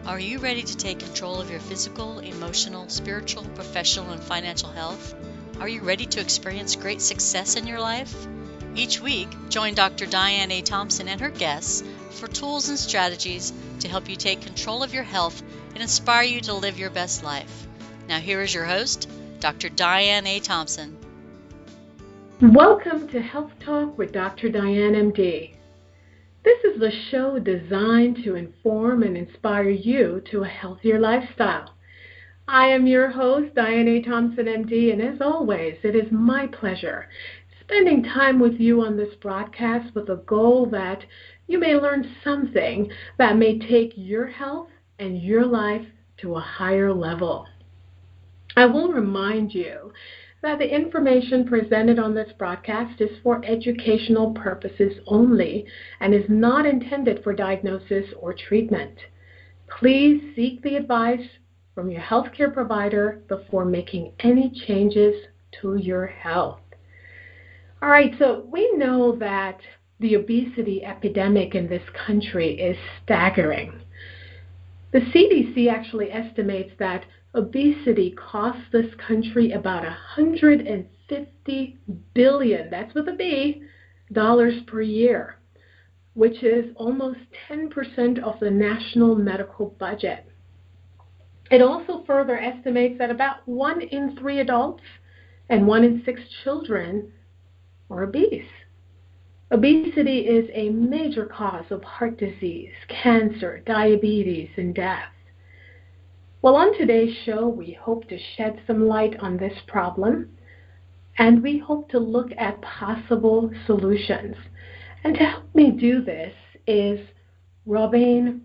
Are you ready to take control of your physical, emotional, spiritual, professional, and financial health? Are you ready to experience great success in your life? Each week, join Dr. Diane A. Thompson and her guests for tools and strategies to help you take control of your health and inspire you to live your best life. Now here is your host, Dr. Diane A. Thompson. Welcome to Health Talk with Dr. Diane, MD. This is the show designed to inform and inspire you to a healthier lifestyle. I am your host, Diane A. Thompson, MD, and as always, it is my pleasure spending time with you on this broadcast with a goal that you may learn something that may take your health and your life to a higher level. I will remind you that the information presented on this broadcast is for educational purposes only and is not intended for diagnosis or treatment. Please seek the advice from your healthcare provider before making any changes to your health. All right, so we know that the obesity epidemic in this country is staggering. The CDC actually estimates that obesity costs this country about $150 billion, that's with a B, dollars per year, which is almost 10% of the national medical budget. It also further estimates that about 1 in 3 adults and 1 in 6 children are obese. Obesity is a major cause of heart disease, cancer, diabetes, and death. Well, on today's show, we hope to shed some light on this problem, and we hope to look at possible solutions. And to help me do this is Robanne.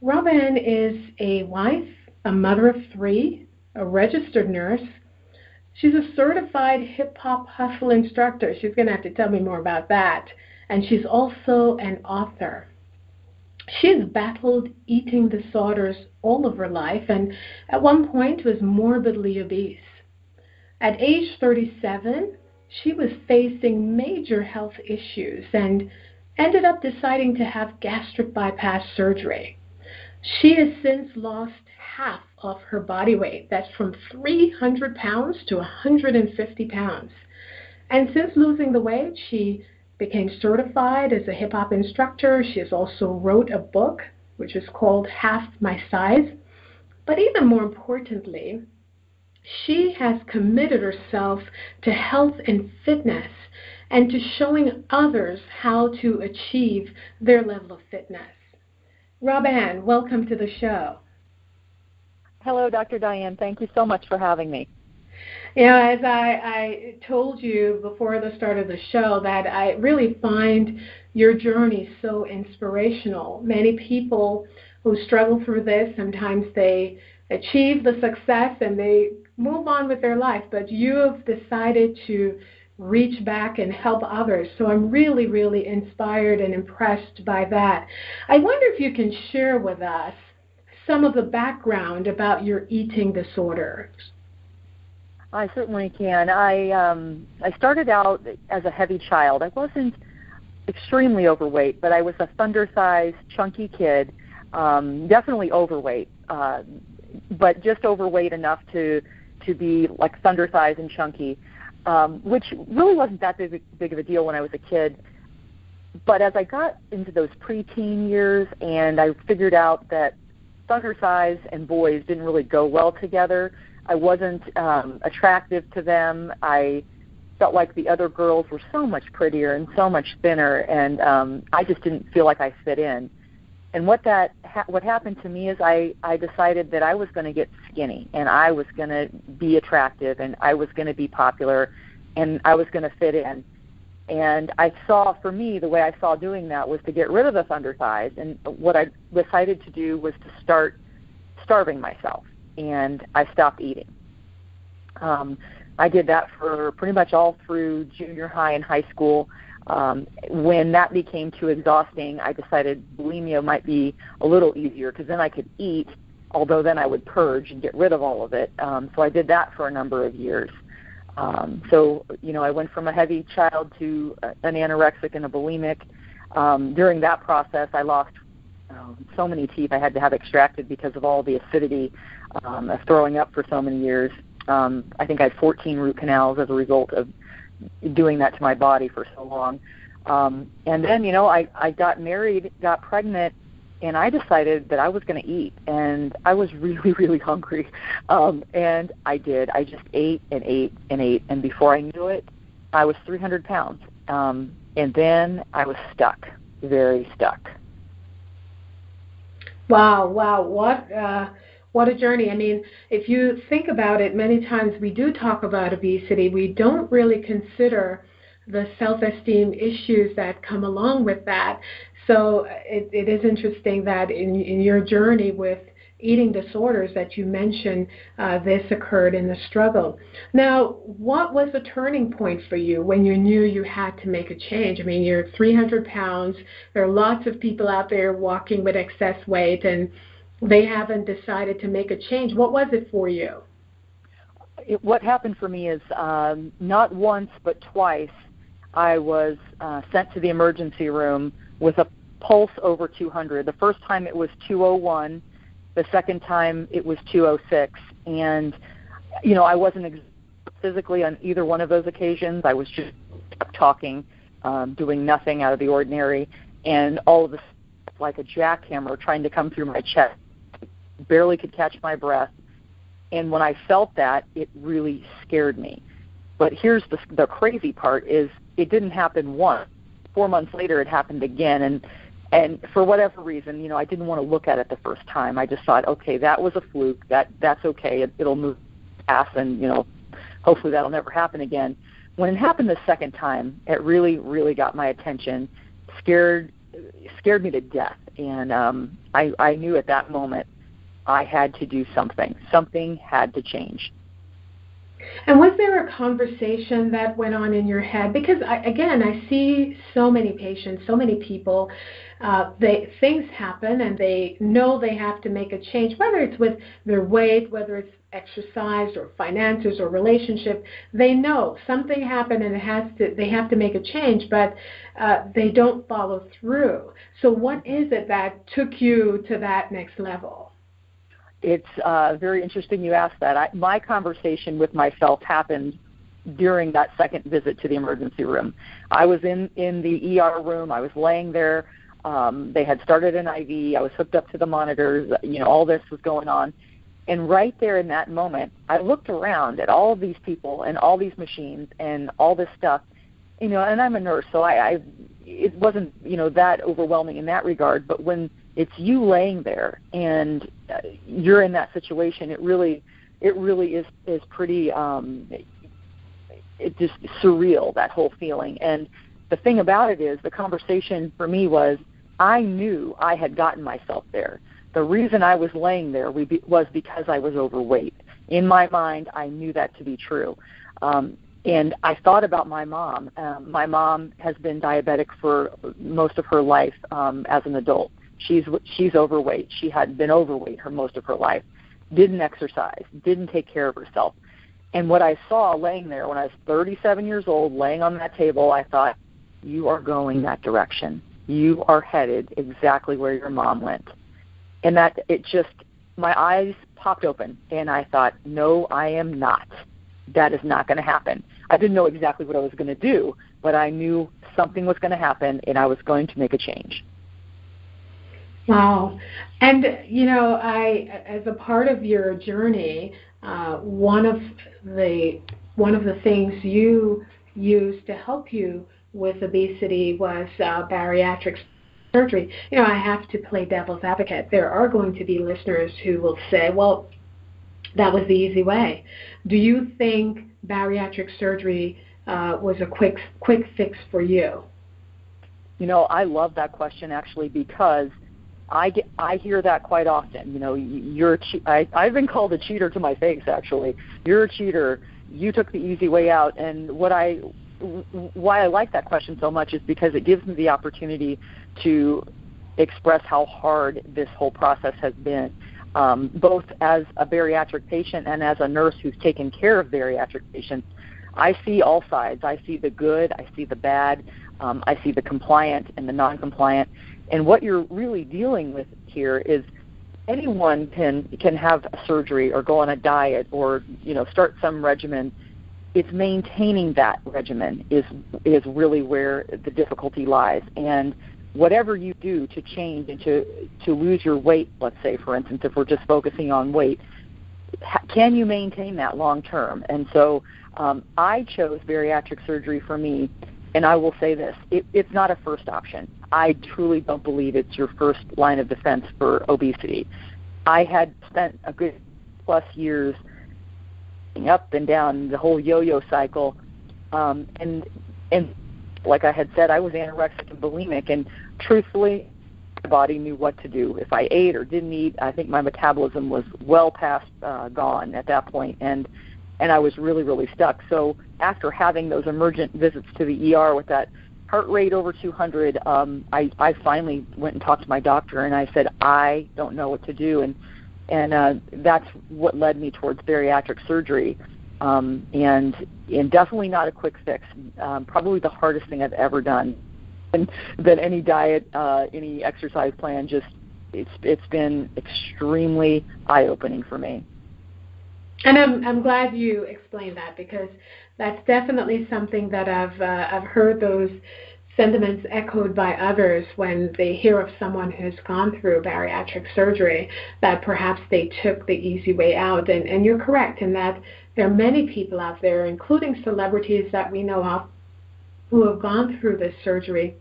Robanne is a wife, a mother of 3, a registered nurse. She's a certified hip-hop hustle instructor. She's going to have to tell me more about that. And she's also an author. She has battled eating disorders all of her life and at one point was morbidly obese. At age 37, she was facing major health issues and ended up deciding to have gastric bypass surgery. She has since lost half of her body weight. That's from 300 pounds to 150 pounds. And since losing the weight, she became certified as a hip-hop instructor. She has also wrote a book, which is called Half My Size. But even more importantly, she has committed herself to health and fitness and to showing others how to achieve their level of fitness. Robanne, welcome to the show. Hello, Dr. Diane. Thank you so much for having me. You know, as I told you before the start of the show, that I really find your journey so inspirational. Many people who struggle through this, sometimes they achieve the success and they move on with their life, but you have decided to reach back and help others. So I'm really, really inspired and impressed by that. I wonder if you can share with us some of the background about your eating disorders. I certainly can. I started out as a heavy child. I wasn't extremely overweight, but I was a thunder-sized, chunky kid, definitely overweight, but just overweight enough to be like thunder-sized and chunky, which really wasn't that big of a deal when I was a kid. But as I got into those preteen years and I figured out that thunder-sized and boys didn't really go well together, I wasn't attractive to them. I felt like the other girls were so much prettier and so much thinner, and I just didn't feel like I fit in. And what happened to me is I decided that I was going to get skinny, and I was going to be attractive, and I was going to be popular, and I was going to fit in. And I saw, for me, the way I saw doing that was to get rid of the thunder thighs, and what I decided to do was to start starving myself. And I stopped eating. I did that for pretty much all through junior high and high school. When that became too exhausting, I decided bulimia might be a little easier because then I could eat, although then I would purge and get rid of all of it. So I did that for a number of years. So, I went from a heavy child to an anorexic and a bulimic. During that process, I lost so many teeth I had to have extracted because of all the acidity of throwing up for so many years. I think I had 14 root canals as a result of doing that to my body for so long. And then, I got married, got pregnant, and I decided that I was going to eat. And I was really, really hungry. And I did. I just ate and ate and ate. And before I knew it, I was 300 pounds. And then I was stuck, very stuck. Wow. What a journey. I mean, if you think about it, many times we do talk about obesity. We don't really consider the self-esteem issues that come along with that. So it is interesting that in your journey with eating disorders that you mentioned, this occurred in the struggle. Now, what was the turning point for you when you knew you had to make a change? I mean, you're 300 pounds. There are lots of people out there walking with excess weight, and they haven't decided to make a change. What was it for you? What happened for me is not once but twice I was sent to the emergency room with a pulse over 200. The first time it was 201. The second time it was 206. And, I wasn't physically on either one of those occasions. I was just talking, doing nothing out of the ordinary. And all of a sudden, like a jackhammer trying to come through my chest. Barely could catch my breath. And when I felt that, it really scared me. But here's the crazy part is it didn't happen once. 4 months later, it happened again. And for whatever reason, I didn't want to look at it the first time. I just thought, okay, that was a fluke. That's okay. It'll move past, and, hopefully that'll never happen again. When it happened the second time, it really, really got my attention, scared me to death. And I knew at that moment I had to do something. Something had to change. And was there a conversation that went on in your head? Because, I see so many patients, so many people, things happen and they know they have to make a change, whether it's with their weight, whether it's exercise or finances or relationship. They know something happened and they have to make a change, but they don't follow through. So what is it that took you to that next level? It's very interesting you asked that. My conversation with myself happened during that second visit to the emergency room. I was in the ER room. I was laying there. They had started an IV. I was hooked up to the monitors. All this was going on. And right there in that moment, I looked around at all of these people and all these machines and all this stuff. And I'm a nurse, so it wasn't, that overwhelming in that regard. But when it's you laying there and you're in that situation, it really is pretty, it's just surreal, that whole feeling. And the thing about it is, the conversation for me was, I knew I had gotten myself there. The reason I was laying there was because I was overweight. In my mind, I knew that to be true. And I thought about my mom. My mom has been diabetic for most of her life as an adult. She's overweight. She had been overweight most of her life, didn't exercise, didn't take care of herself. And what I saw laying there when I was 37 years old, laying on that table, I thought, you are going that direction. You are headed exactly where your mom went. And my eyes popped open, and I thought, no, I am not. That is not going to happen. I didn't know exactly what I was going to do, but I knew something was going to happen, and I was going to make a change. Wow. And, as a part of your journey, one of the things you used to help you with obesity was bariatric surgery. I have to play devil's advocate. There are going to be listeners who will say, well, that was the easy way. Do you think bariatric surgery was a quick fix for you? I love that question, actually, because I hear that quite often. I've been called a cheater to my face, actually. You're a cheater. You took the easy way out. And why I like that question so much is because it gives me the opportunity to express how hard this whole process has been, both as a bariatric patient and as a nurse who's taken care of bariatric patients. I see all sides. I see the good. I see the bad. I see the compliant and the non-compliant. And what you're really dealing with here is anyone can have a surgery or go on a diet or, start some regimen. It's maintaining that regimen is really where the difficulty lies. And whatever you do to change and to lose your weight, let's say, for instance, if we're just focusing on weight, can you maintain that long term? And so I chose bariatric surgery for me, and I will say this, it's not a first option. I truly don't believe it's your first line of defense for obesity. I had spent a good plus years up and down the whole yo-yo cycle, and like I had said, I was anorexic and bulimic, and truthfully, my body knew what to do. If I ate or didn't eat, I think my metabolism was well past gone at that point, and I was really, really stuck. So after having those emergent visits to the ER with that heart rate over 200, I finally went and talked to my doctor, and I said, I don't know what to do, and that's what led me towards bariatric surgery, and definitely not a quick fix. Probably the hardest thing I've ever done. And that any diet, any exercise plan, it's been extremely eye-opening for me. And I'm glad you explained that, because that's definitely something that I've heard those sentiments echoed by others when they hear of someone who's gone through bariatric surgery, that perhaps they took the easy way out. And you're correct in that there are many people out there, including celebrities that we know of, who have gone through this surgery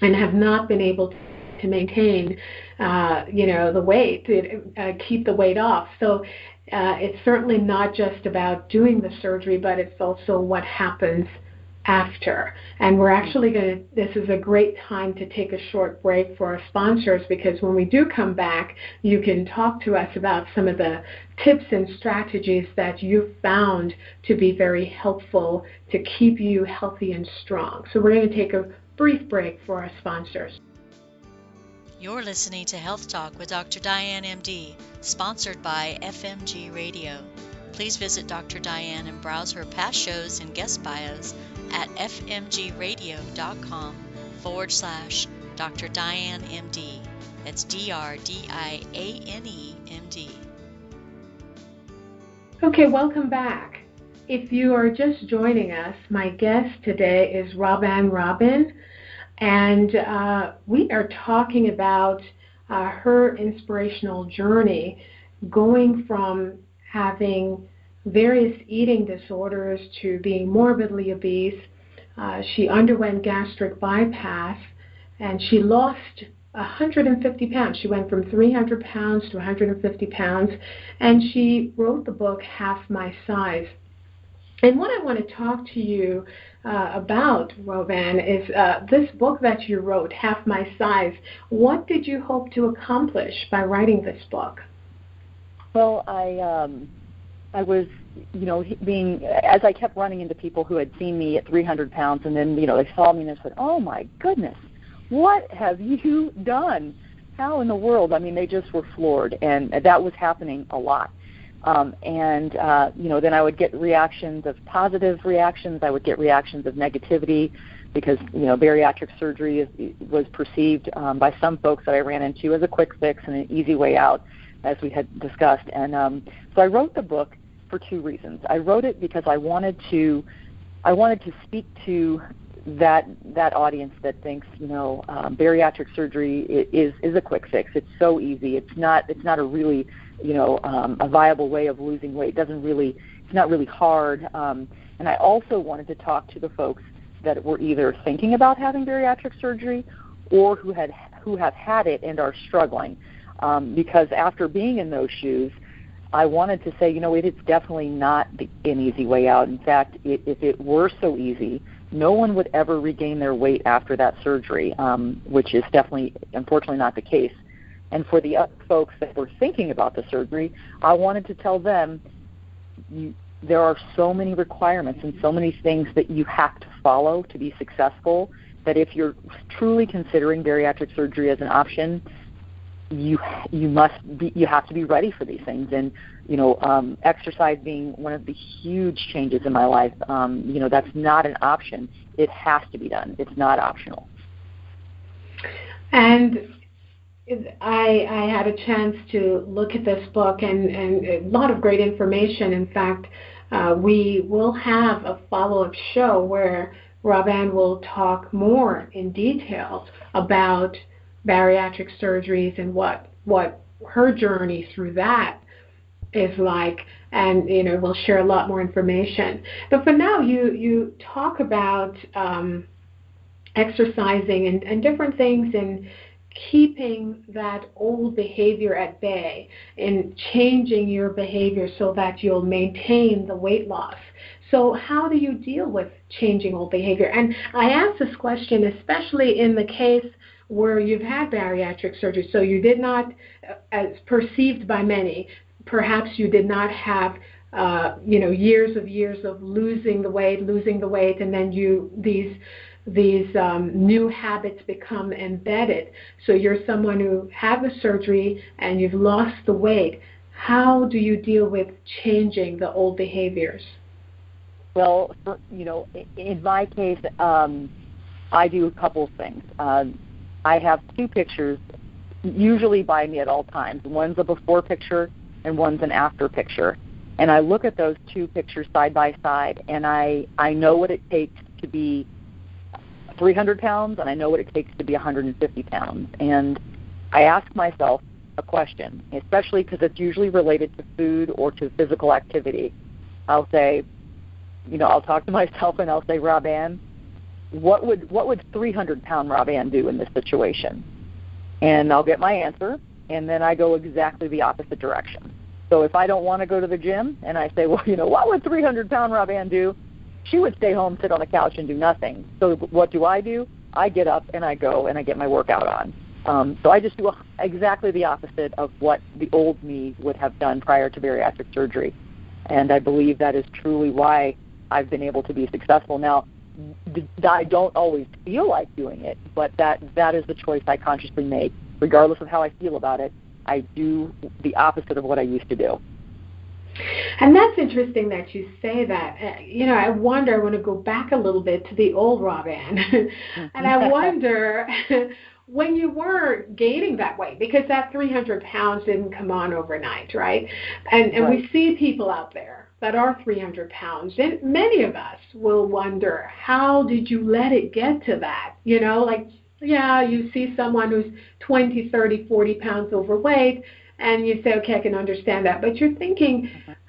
and have not been able to maintain, the weight, keep the weight off. So it's certainly not just about doing the surgery, but it's also what happens after. And we're actually this is a great time to take a short break for our sponsors, because when we do come back, you can talk to us about some of the tips and strategies that you've found to be very helpful to keep you healthy and strong. So we're going to take a brief break for our sponsors. You're listening to Health Talk with Dr. Diane, MD, sponsored by FMG Radio. Please visit Dr. Diane and browse her past shows and guest bios at fmgradio.com/Dr. Diane, MD. That's DRDIANE, MD. Okay, welcome back. If you are just joining us, my guest today is Robanne, and we are talking about her inspirational journey going from having various eating disorders to being morbidly obese. She underwent gastric bypass, and she lost 150 pounds. She went from 300 pounds to 150 pounds, and she wrote the book Half My Size. And what I want to talk to you about, Robanne, is this book that you wrote, Half My Size. What did you hope to accomplish by writing this book? Well, I was, being, as I kept running into people who had seen me at 300 pounds, and then, they saw me and they said, oh my goodness, what have you done? How in the world? I mean, they just were floored, and that was happening a lot. Then I would get reactions of positive reactions. I would get reactions of negativity because, bariatric surgery was perceived by some folks that I ran into as a quick fix and an easy way out, as we had discussed. And so I wrote the book for two reasons. I wrote it because I wanted to speak to that audience that thinks, bariatric surgery is a quick fix. It's so easy. It's not a really, a viable way of losing weight. It's not really hard. And I also wanted to talk to the folks that were either thinking about having bariatric surgery or who have had it and are struggling. Because after being in those shoes, I wanted to say, it's definitely not an easy way out. In fact, if it were so easy, no one would ever regain their weight after that surgery, which is definitely, unfortunately, not the case. And for the other folks that were thinking about the surgery, I wanted to tell them there are so many requirements and so many things that you have to follow to be successful, that if you're truly considering bariatric surgery as an option, you have to be ready for these things. And exercise being one of the huge changes in my life, that's not an option. It has to be done. It's not optional. And I had a chance to look at this book and a lot of great information. In fact, we will have a follow-up show where Robanne will talk more in detail about bariatric surgeries and what her journey through that is like, and we'll share a lot more information. But for now, you talk about exercising and different things and keeping that old behavior at bay and changing your behavior so that you'll maintain the weight loss. So how do you deal with changing old behavior? And I ask this question especially in the case where you've had bariatric surgery, so you did not, as perceived by many, perhaps you did not have years of losing the weight, and then these new habits become embedded. So you're someone who had the surgery and you've lost the weight. How do you deal with changing the old behaviors? Well, in my case, I do a couple of things. I have two pictures usually by me at all times. One's a before picture and one's an after picture. And I look at those two pictures side by side, and I know what it takes to be 300 pounds, and I know what it takes to be 150 pounds. And I ask myself a question, especially because it's usually related to food or to physical activity. I'll say, I'll talk to myself and I'll say, Robanne, what would 300-pound Robanne do in this situation? And I'll get my answer, and then I go exactly the opposite direction. So if I don't want to go to the gym, and I say, well, what would 300-pound Robanne do? She would stay home, sit on the couch, and do nothing. So what do? I get up and I go and I get my workout on. So I just do exactly the opposite of what the old me would have done prior to bariatric surgery. And I believe that is truly why I've been able to be successful. Now, I don't always feel like doing it, but that is the choice I consciously make. Regardless of how I feel about it, I do the opposite of what I used to do. And that's interesting that you say that. I wonder, I want to go back a little bit to the old Robanne. And I wonder, when you were gaining that weight, because that 300 pounds didn't come on overnight, right? And right. We see people out there that are 300 pounds, and many of us will wonder, how did you let it get to that? You see someone who's 20, 30, 40 pounds overweight, and you say, okay, I can understand that. But you're thinking,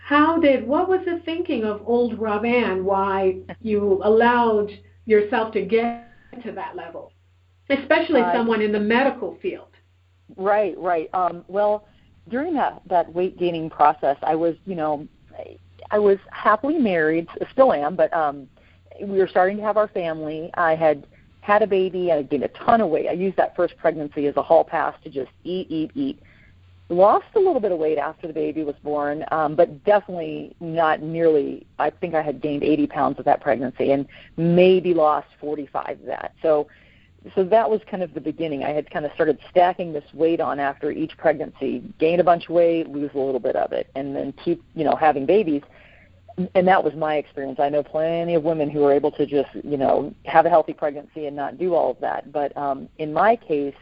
what was the thinking of old Robanne, why you allowed yourself to get to that level, especially someone in the medical field? Right. Well, during that weight gaining process, I was happily married, still am, but we were starting to have our family. I had a baby, and I gained a ton of weight. I used that first pregnancy as a hall pass to just eat. Lost a little bit of weight after the baby was born, but definitely not nearly. I think I had gained 80 pounds with that pregnancy and maybe lost 45 of that. So that was kind of the beginning. I had kind of started stacking this weight on after each pregnancy, gain a bunch of weight, lose a little bit of it, and then keep, having babies. And that was my experience. I know plenty of women who are able to just, have a healthy pregnancy and not do all of that. But in my case,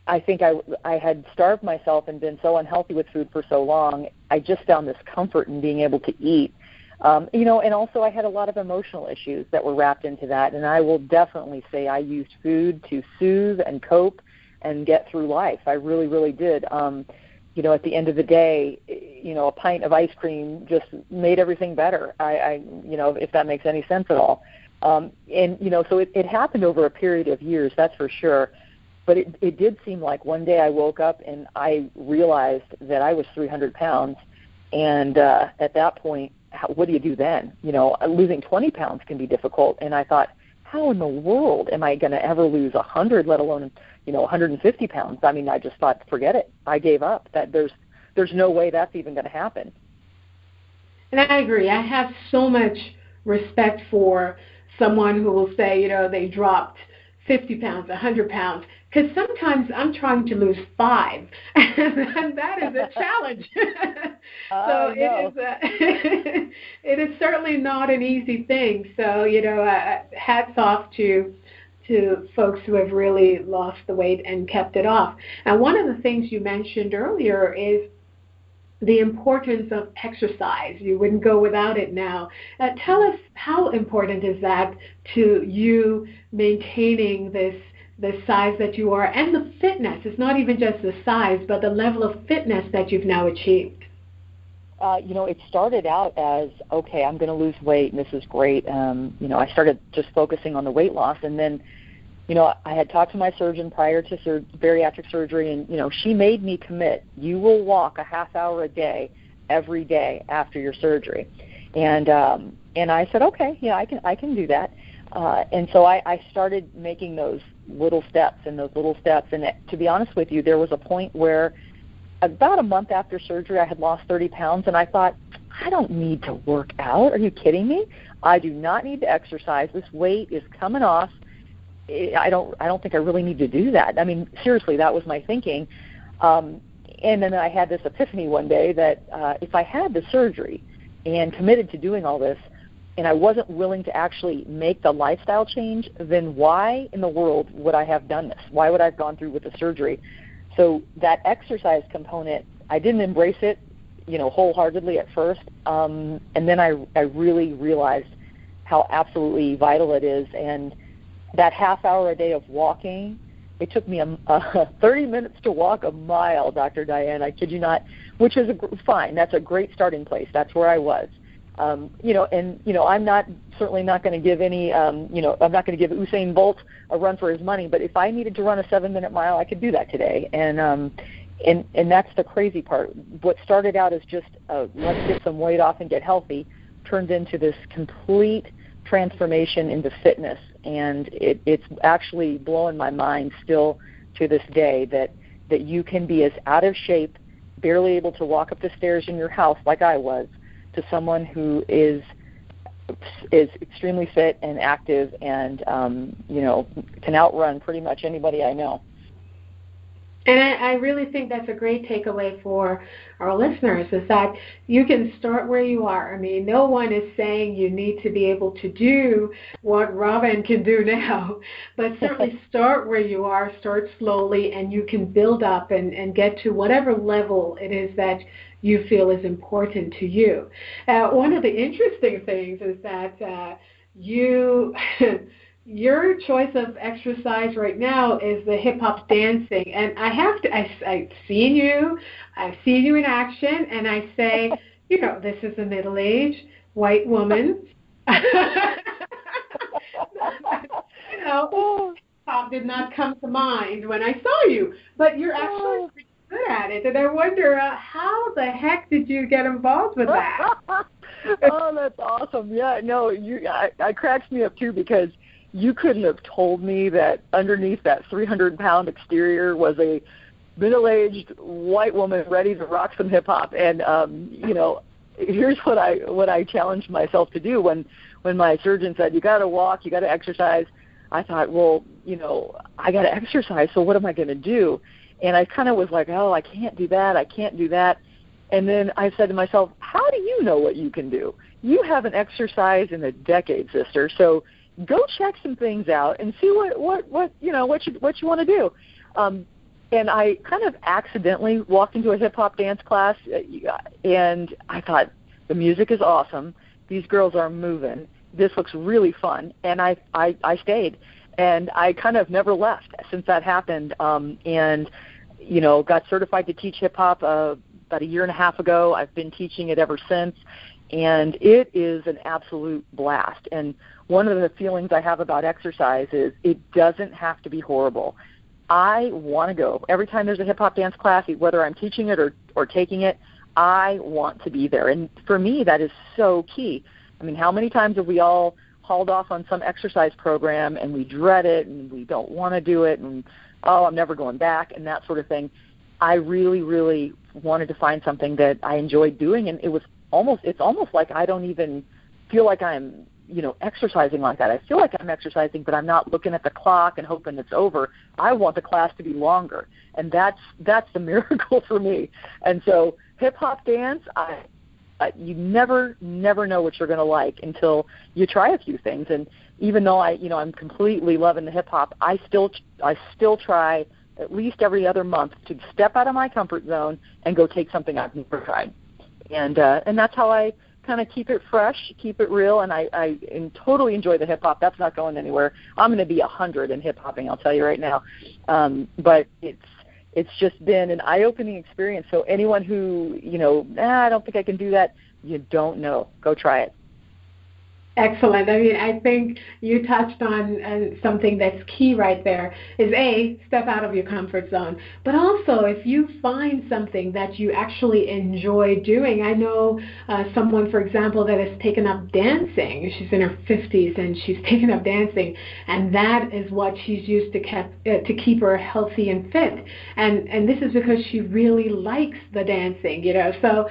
I think I had starved myself and been so unhealthy with food for so long, I just found this comfort in being able to eat. And also I had a lot of emotional issues that were wrapped into that. And I will definitely say I used food to soothe and cope and get through life. I really, really did. At the end of the day, a pint of ice cream just made everything better. If that makes any sense at all. So it happened over a period of years, that's for sure. But it did seem like one day I woke up and I realized that I was 300 pounds. And at that point, what do you do then? Losing 20 pounds can be difficult. And I thought, how in the world am I going to ever lose 100, let alone 150 pounds? I mean, I just thought, forget it. I gave up. That there's no way that's even going to happen. And I agree. I have so much respect for someone who will say, they dropped 50 pounds, 100 pounds, because sometimes I'm trying to lose 5, and that is a challenge. So it is certainly not an easy thing. So, hats off to to folks who have really lost the weight and kept it off. And one of the things you mentioned earlier is the importance of exercise. You wouldn't go without it now. Tell us, how important is that to you maintaining the size that you are, and the fitness? It's not even just the size, but the level of fitness that you've now achieved. It started out as, okay, I'm going to lose weight, and this is great. I started just focusing on the weight loss, and then, I had talked to my surgeon prior to bariatric surgery, and, she made me commit. You will walk a half hour a day, every day after your surgery. And I said, okay, yeah, I can do that. And so I started making those little steps. And to be honest with you, there was a point where about a month after surgery, I had lost 30 pounds, and I thought, I don't need to work out. Are you kidding me? I do not need to exercise. This weight is coming off. I don't think I really need to do that. I mean, seriously, that was my thinking. And then I had this epiphany one day that if I had the surgery and committed to doing all this, and I wasn't willing to actually make the lifestyle change, then why in the world would I have done this? Why would I have gone through with the surgery? So that exercise component, I didn't embrace it, wholeheartedly at first. And then I really realized how absolutely vital it is. And that half hour a day of walking, it took me 30 minutes to walk a mile, Dr. Diane, I kid you not, which is fine. That's a great starting place. That's where I was. I'm certainly not going to give I'm not going to give Usain Bolt a run for his money, but if I needed to run a 7-minute mile, I could do that today. And that's the crazy part. What started out as just let's get some weight off and get healthy turned into this complete transformation into fitness. And it's actually blowing my mind still to this day that you can be as out of shape, barely able to walk up the stairs in your house like I was, to someone who is extremely fit and active and, can outrun pretty much anybody I know. And I really think that's a great takeaway for our listeners, is that you can start where you are. I mean, no one is saying you need to be able to do what Robanne can do now, but certainly start where you are, start slowly, and you can build up and get to whatever level it is that you feel is important to you. One of the interesting things is that your choice of exercise right now is the hip-hop dancing. And I've seen you in action, and I say, this is a middle-aged white woman. Hip-hop did not come to mind when I saw you, but you're actually pretty good at it. And I wonder, how the heck did you get involved with that? Oh, that's awesome. Yeah, no, I cracks me up, too, because you couldn't have told me that underneath that 300-pound exterior was a middle-aged white woman ready to rock some hip-hop. And, here's what I challenged myself to do when my surgeon said, you got to walk, you got to exercise. I thought, well, I got to exercise, so what am I going to do? And I kind of was like, I can't do that. And then I said to myself, how do you know what you can do? You haven't exercised in a decade, sister, so go check some things out and see what you want to do. And I kind of accidentally walked into a hip-hop dance class, and I thought, the music is awesome. These girls are moving. This looks really fun. And I stayed. And I kind of never left since that happened, and, got certified to teach hip-hop about a year and a half ago. I've been teaching it ever since, and it is an absolute blast. And one of the feelings I have about exercise is it doesn't have to be horrible. I want to go. Every time there's a hip-hop dance class, whether I'm teaching it or taking it, I want to be there. And for me, that is so key. I mean, how many times have we all hauled off on some exercise program and we dread it and we don't want to do it and, I'm never going back and that sort of thing. I really, really wanted to find something that I enjoyed doing, and it's almost like I don't even feel like I'm exercising like that. I feel like I'm exercising, but I'm not looking at the clock and hoping it's over. I want the class to be longer, and that's the miracle for me. And so hip-hop dance, you never know what you're going to like until you try a few things. And even though I'm completely loving the hip hop, I still try at least every other month to step out of my comfort zone and go take something I've never tried. And that's how I kind of keep it fresh, keep it real, and I totally enjoy the hip hop. That's not going anywhere. I'm going to be 100 in hip hopping, I'll tell you right now. But it's just been an eye-opening experience. So anyone who, I don't think I can do that, you don't know. Go try it. Excellent. I mean, I think you touched on something that's key right there is A, step out of your comfort zone. But also, if you find something that you actually enjoy doing, I know someone, for example, that has taken up dancing. She's in her 50s and she's taken up dancing, and that is what she's used to keep her healthy and fit. And this is because she really likes the dancing, So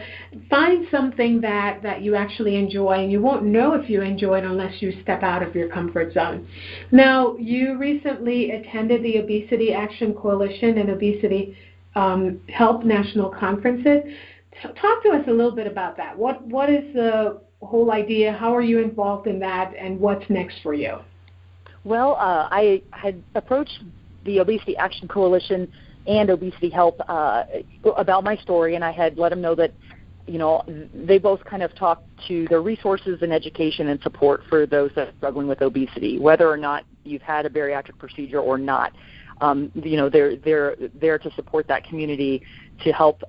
find something that you actually enjoy, and you won't know if you enjoy it unless you step out of your comfort zone. Now, you recently attended the Obesity Action Coalition and Obesity Help National Conferences. Talk to us a little bit about that. What is the whole idea? How are you involved in that, and what's next for you? Well, I had approached the Obesity Action Coalition and Obesity Help about my story, and I had let them know that they both kind of talk to their resources and education and support for those that are struggling with obesity, whether or not you've had a bariatric procedure or not. They're there to support that community to help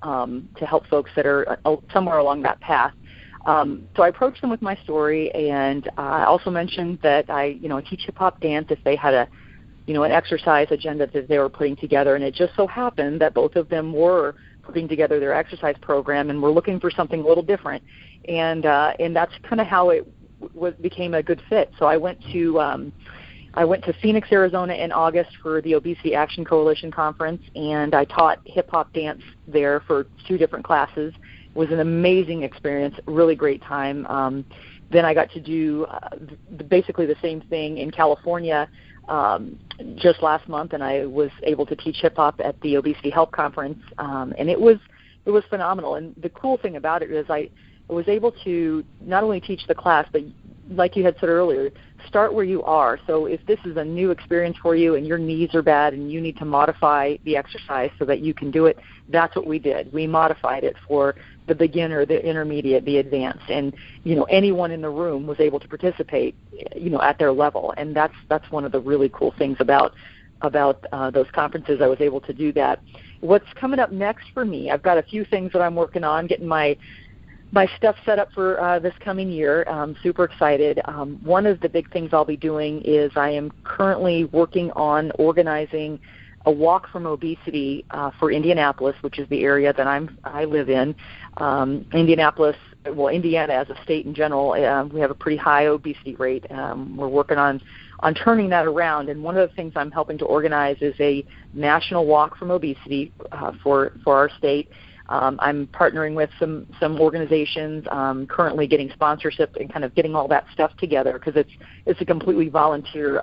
folks that are somewhere along that path. So I approached them with my story, and I also mentioned that I teach hip hop dance if they had an exercise agenda that they were putting together, and it just so happened that both of them were putting together their exercise program, and we're looking for something a little different, and that's kind of how it became a good fit. So I went to Phoenix, Arizona in August for the Obesity Action Coalition conference, and I taught hip hop dance there for 2 different classes. It was an amazing experience, really great time. Then I got to do basically the same thing in California just last month, and I was able to teach hip hop at the Obesity Help Conference, and it was phenomenal. And the cool thing about it is I was able to not only teach the class, but like you had said earlier, start where you are. So if this is a new experience for you and your knees are bad and you need to modify the exercise so that you can do it, that's what we did. We modified it for the beginner, the intermediate, the advanced, and anyone in the room was able to participate, at their level. And that's one of the really cool things about those conferences. I was able to do that. What's coming up next for me? I've got a few things that I'm working on, getting my stuff set up for this coming year. I'm super excited. One of the big things I'll be doing is I am currently working on organizing a walk from obesity for Indianapolis, which is the area that I live in. Indianapolis, Indiana as a state in general, we have a pretty high obesity rate. We're working on turning that around, and one of the things I'm helping to organize is a national walk from obesity for our state. I'm partnering with some organizations, currently getting sponsorship and kind of getting all that stuff together because it's a completely volunteer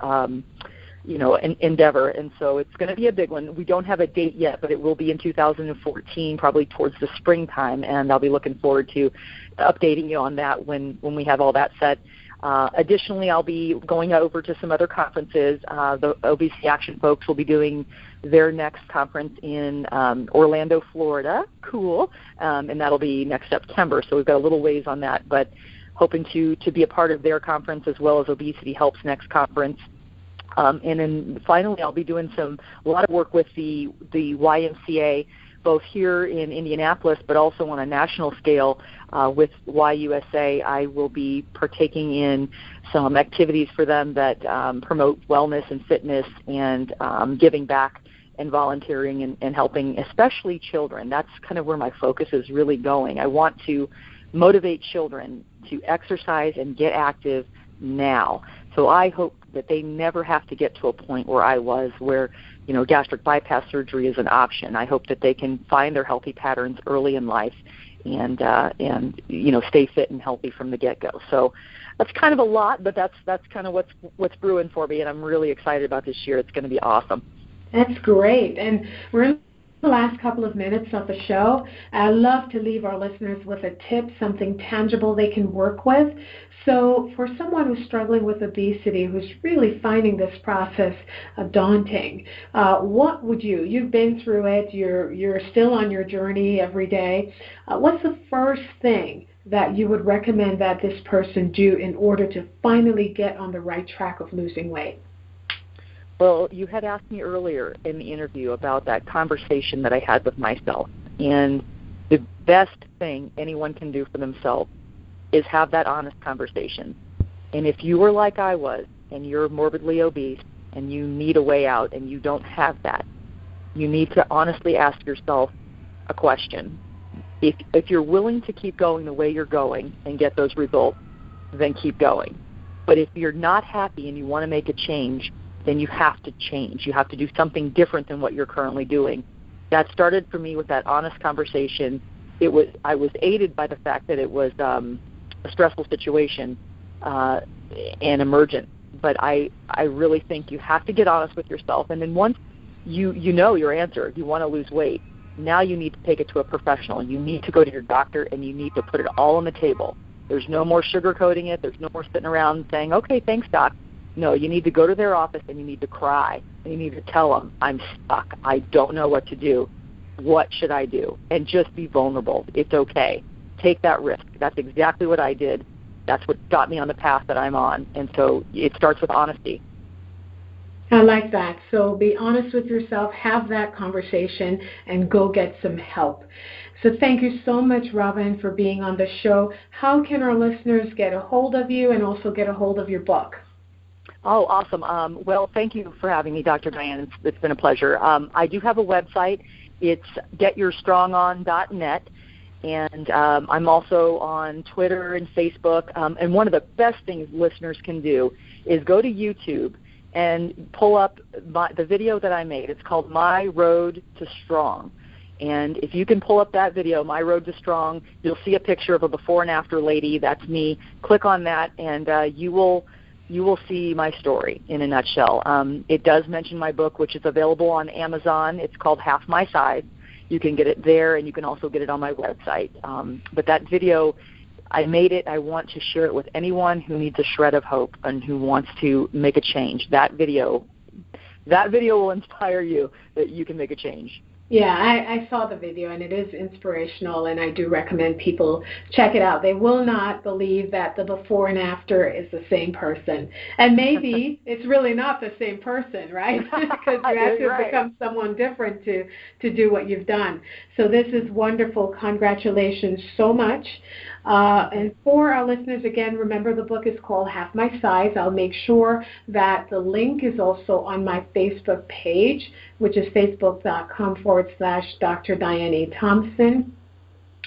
endeavor, and so it's going to be a big one. We don't have a date yet, but it will be in 2014, probably towards the springtime, and I'll be looking forward to updating you on that when we have all that set. Additionally, I'll be going over to some other conferences. The Obesity Action folks will be doing their next conference in Orlando, Florida. Cool. And that'll be next September, so we've got a little ways on that, but hoping to be a part of their conference as well as Obesity Help's next conference. And then finally, I'll be doing a lot of work with the YMCA, both here in Indianapolis, but also on a national scale with YUSA. I will be partaking in some activities for them that promote wellness and fitness and giving back and volunteering and helping, especially children. That's kind of where my focus is really going. I want to motivate children to exercise and get active now. So I hope that they never have to get to a point where I was, where gastric bypass surgery is an option. I hope that they can find their healthy patterns early in life and stay fit and healthy from the get-go. So that's kind of a lot, but that's kind of what's brewing for me, and I'm really excited about this year. It's going to be awesome. That's great. And we're in The last couple of minutes of the show, I love to leave our listeners with a tip, something tangible they can work with. So for someone who's struggling with obesity, who's really finding this process daunting, what would you've been through it, you're still on your journey every day, what's the first thing that you would recommend that this person do in order to finally get on the right track of losing weight? Well, you had asked me earlier in the interview about that conversation that I had with myself. And the best thing anyone can do for themselves is have that honest conversation. And if you were like I was, and you're morbidly obese, and you need a way out, and you don't have that, you need to honestly ask yourself a question. If you're willing to keep going the way you're going and get those results, then keep going. But if you're not happy and you want to make a change, then you have to change. You have to do something different than what you're currently doing. That started for me with that honest conversation. I was aided by the fact that it was a stressful situation and emergent. But I really think you have to get honest with yourself. And then once you know your answer, you want to lose weight, now you need to take it to a professional. You need to go to your doctor and you need to put it all on the table. There's no more sugarcoating it. There's no more sitting around saying, okay, thanks, doc. No, you need to go to their office and you need to cry. And you need to tell them, I'm stuck. I don't know what to do. What should I do? And just be vulnerable. It's okay. Take that risk. That's exactly what I did. That's what got me on the path that I'm on. And so it starts with honesty. I like that. So be honest with yourself, have that conversation, and go get some help. So thank you so much, Robanne, for being on the show. How can our listeners get a hold of you and also get a hold of your book? Oh, awesome. Well, thank you for having me, Dr. Diane. It's been a pleasure. I do have a website. It's getyourstrongon.net, and I'm also on Twitter and Facebook. And one of the best things listeners can do is go to YouTube and pull up the video that I made. It's called My Road to Strong. And if you can pull up that video, My Road to Strong, you'll see a picture of a before and after lady. That's me. Click on that, and you will see my story in a nutshell. It does mention my book, which is available on Amazon. It's called Half My Size. You can get it there, and you can also get it on my website. But that video, I made it. I want to share it with anyone who needs a shred of hope and who wants to make a change. That video will inspire you that you can make a change. Yeah, I saw the video, and it is inspirational, and I do recommend people check it out. They will not believe that the before and after is the same person. And maybe it's really not the same person, right? Because you have to become someone different to do what you've done. So this is wonderful. Congratulations so much. And for our listeners, again, remember the book is called Half My Size. I'll make sure that the link is also on my Facebook page, which is facebook.com/Dr. Diane A. Thompson.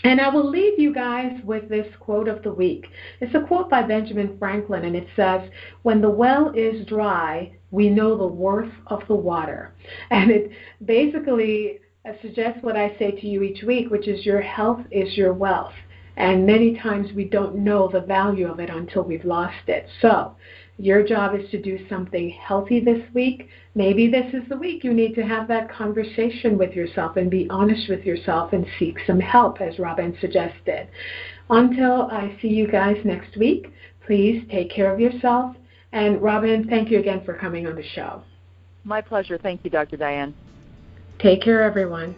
And I will leave you guys with this quote of the week. It's a quote by Benjamin Franklin, and it says, when the well is dry, we know the worth of the water. And it basically suggests what I say to you each week, which is your health is your wealth. And many times we don't know the value of it until we've lost it. So your job is to do something healthy this week. Maybe this is the week you need to have that conversation with yourself and be honest with yourself and seek some help, as Robanne suggested. Until I see you guys next week, please take care of yourself. And Robanne, thank you again for coming on the show. My pleasure. Thank you, Dr. Diane. Take care, everyone.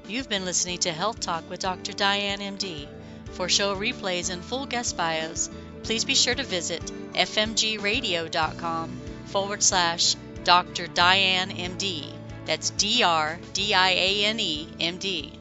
You've been listening to Health Talk with Dr. Diane, MD. For show replays and full guest bios, please be sure to visit fmgradio.com/Dr. Diane, MD. That's DRDIANE, MD.